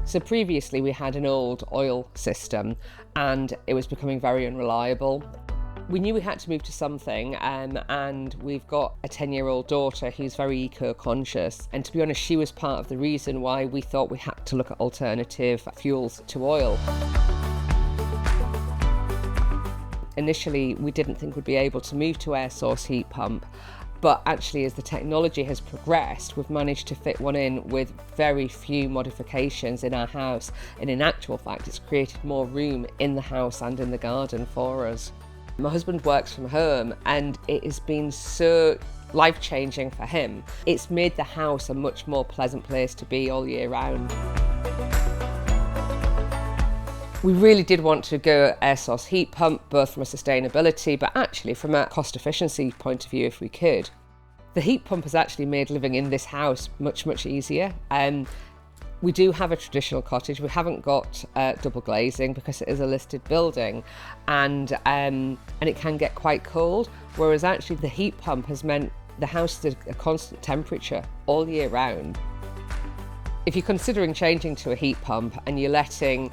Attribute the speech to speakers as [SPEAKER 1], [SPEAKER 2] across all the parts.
[SPEAKER 1] So previously we had an old oil system and it was becoming very unreliable. We knew we had to move to something, and we've got a 10-year-old daughter who's very eco-conscious, and to be honest, she was part of the reason why we thought we had to look at alternative fuels to oil. Initially, we didn't think we'd be able to move to air source heat pump, but actually as the technology has progressed, we've managed to fit one in with very few modifications in our house, and in actual fact it's created more room in the house and in the garden for us. My husband works from home and it has been so life-changing for him. It's made the house a much more pleasant place to be all year round. We really did want to go air source heat pump, both from a sustainability but actually from a cost efficiency point of view if we could. The heat pump has actually made living in this house much easier. We do have a traditional cottage. We haven't got double glazing because it is a listed building, and it can get quite cold, whereas actually the heat pump has meant the house is a constant temperature all year round. If you're considering changing to a heat pump and you're letting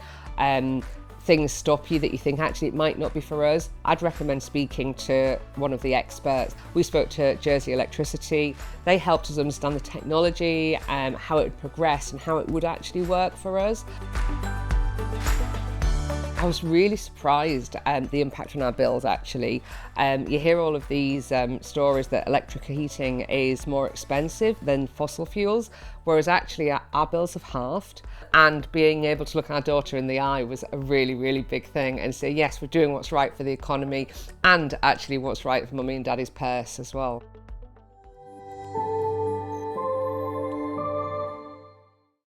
[SPEAKER 1] things stop you that you think actually it might not be for us, I'd recommend speaking to one of the experts. We spoke to Jersey Electricity. They helped us understand the technology, how it would progress and how it would actually work for us. I was really surprised at the impact on our bills actually. You hear all of these stories that electric heating is more expensive than fossil fuels, whereas actually our bills have halved. And being able to look our daughter in the eye was a really big thing and say, yes, we're doing what's right for the economy and actually what's right for mummy and daddy's purse as well.